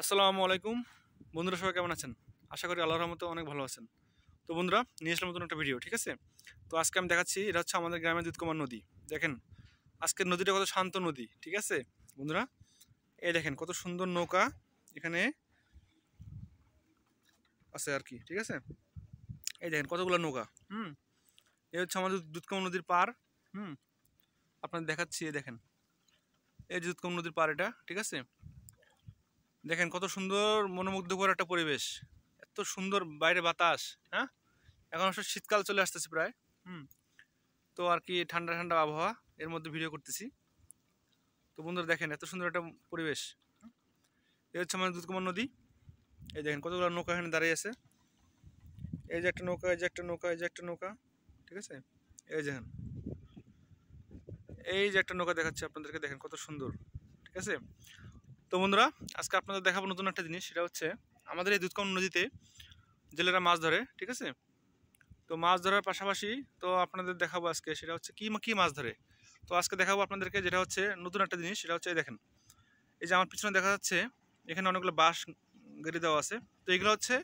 আসসালামু আলাইকুম বন্ধুরা, সবাই কেমন আছেন? আশা করি আল্লাহর রহমতে অনেক ভালো আছেন। তো বন্ধুরা, নিয়ে আসলাম নতুন একটা ভিডিও, ঠিক আছে? তো আজকে আমি দেখাচ্ছি, এটা হচ্ছে আমাদের গ্রামের দুধকুমার নদী। দেখেন আজকের নদীটা কত শান্ত নদী, ঠিক আছে বন্ধুরা? এই দেখেন কত সুন্দর নৌকা এখানে আছে আর কি, ঠিক আছে? এই দেখেন কতগুলো নৌকা। এই হচ্ছে আমাদের দুধকুমার নদীর পার। হুম আপনাদের দেখাচ্ছি, এই দেখেন এই যে দুধকুমার নদীর পার, এটা ঠিক আছে? দেখেন কত সুন্দর মনোমুগ্ধকর একটা পরিবেশ, এত সুন্দর বাইরে বাতাস। হ্যাঁ, এখন অবশ্য শীতকাল চলে আসতেছে প্রায়। হুম তো আর কি ঠান্ডা ঠান্ডা আবহাওয়া, এর মধ্যে ভিডিও করতেছি। তো বন্ধুরা দেখেন এত সুন্দর একটা পরিবেশ। এই হচ্ছে আমাদের দুধকুমার নদী। এই দেখেন কতগুলো নৌকা এখানে দাঁড়িয়ে আছে। এই যে একটা নৌকা, এই যে একটা নৌকা, এই যে একটা নৌকা, ঠিক আছে? এই দেখেন, এই যে একটা নৌকা দেখাচ্ছে আপনাদেরকে, দেখেন কত সুন্দর, ঠিক আছে? তো বন্ধুরা, আজকে আপনাদের দেখাবো নতুন একটা জিনিস। সেটা হচ্ছে আমাদের এই দুধকুমার নদীতে জেলেরা মাছ ধরে, ঠিক আছে? তো মাছ ধরার পাশাপাশি তো আপনাদের দেখাবো আজকে, সেটা হচ্ছে কি কি মাছ ধরে। তো আজকে দেখাবো আপনাদেরকে যেটা হচ্ছে নতুন একটা জিনিস। সেটা হচ্ছে এই দেখেন, এই যে আমার পিছনে দেখা যাচ্ছে, এখানে অনেকগুলো বাঁশ গেড়ে দেওয়া আছে। তো এগুলো হচ্ছে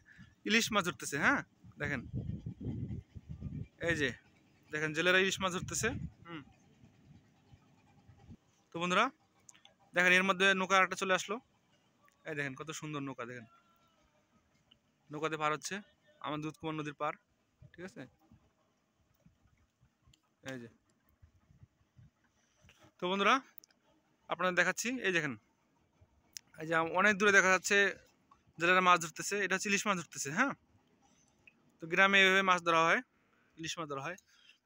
ইলিশ মাছ ধরতেছে। হ্যাঁ, দেখেন এই যে দেখেন জেলেরা ইলিশ মাছ ধরতেছে। হুম তো বন্ধুরা দেখেন, এর মধ্যে নৌকা একটা চলে আসলো। এই দেখেন কত সুন্দর নৌকা, দেখেন নৌকাতে পার হচ্ছে আমার দুধকুমার নদীর পার, ঠিক আছে? এই যে, তো বন্ধুরা আপনাদের দেখাচ্ছি, এই দেখেন এই যে অনেক দূরে দেখা যাচ্ছে জেলেরা মাছ ধরতেছে। এটা হচ্ছে ইলিশ মাছ ধরতেছে। হ্যাঁ, তো গ্রামে এভাবে মাছ ধরা হয়, ইলিশ মাছ ধরা হয়।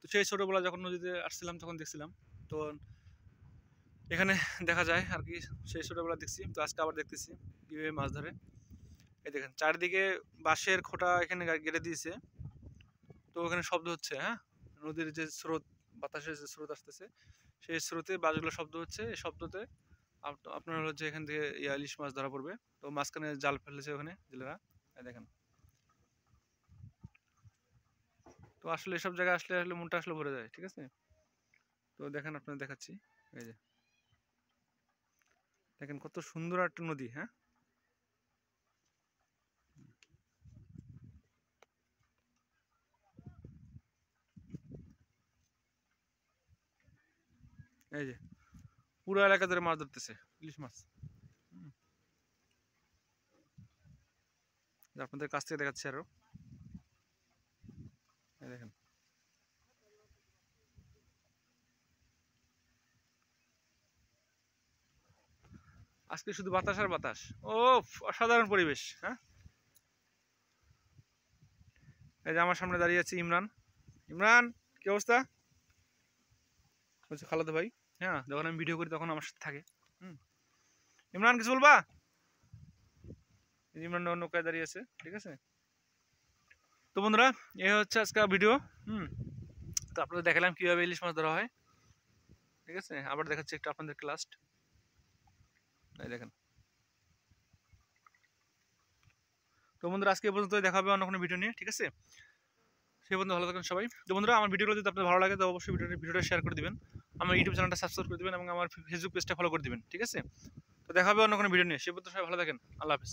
তো সেই ছোটোবেলা যখন নদীতে আসছিলাম তখন দেখছিলাম। তো এখানে দেখা যায় আর কি, সেই ছোটোবেলা দেখছি, তো আজকে আবার দেখতেছি কীভাবে মাছ ধরে। এই দেখেন চারিদিকে বাঁশের খোঁটা এখানে গেড়ে দিয়েছে। তো ওখানে শব্দ হচ্ছে। হ্যাঁ, নদীর যে স্রোত, বাতাসের যে স্রোত আসতেছে, সেই স্রোতে বাঁশগুলো শব্দ হচ্ছে। এই শব্দতে আপনার হচ্ছে এখান থেকে ইলিশ মাছ ধরা পড়বে। তো মাঝখানে জাল ফেলেছে ওখানে জেলেরা। এই দেখেন, তো আসলে এসব জায়গায় আসলে আসলে মনটা আসলে ভরে যায়, ঠিক আছে? তো দেখেন আপনাদের দেখাচ্ছি, এই যে দেখেন কত সুন্দর একটা নদী। হ্যাঁ, এই যে পুরো এলাকা ধরে মাছ ধরতেছে ইলিশ মাছ। হুম, আপনাদের কাছ থেকে দেখাচ্ছি আরো, এই দেখেন আজকে শুধু বাতাস আর বাতাস। ও, অসাধারণ পরিবেশ। হ্যাঁ, এই যে আমার সামনে দাঁড়িয়ে আছে ইমরান। ইমরান, কি অবস্থা? বলছে খালাতো ভাই। হ্যাঁ, যখন আমি ভিডিও করি তখন আমার সাথে থাকে। হুম ইমরান, কিছু বলবা? ইমরান নৌকায় দাঁড়িয়ে আছে, ঠিক আছে? তো বন্ধুরা, এই হচ্ছে আজকে ভিডিও। হুম তো আপনাদের দেখালাম কিভাবে ইলিশ মাছ ধরা হয়, ঠিক আছে? আবার দেখাচ্ছি একটু আপনাদেরকে লাস্ট। এই দেখেন। তো বন্ধুরা, আজকে এই পর্যন্ত, দেখা হবে অন্য কোনো ভিডিও নিয়ে, ঠিক আছে? সেই পর্যন্ত ভালো থাকেন সবাই। তো বন্ধুরা, আমার ভিডিওগুলো যদি আপনাদের ভালো লাগে তো অবশ্যই ভিডিওটা শেয়ার করে দিবেন, আমার ইউটিউব চ্যানেলটা সাবস্ক্রাইব করে দিবেন এবং আমার ফেসবুক পেজটা ফলো করে দিবেন, ঠিক আছে? তো দেখা হবে অন্য কোনো ভিডিও নিয়ে। সেই পর্যন্ত সবাই ভালো থাকেন। আল্লাহ হাফেজ।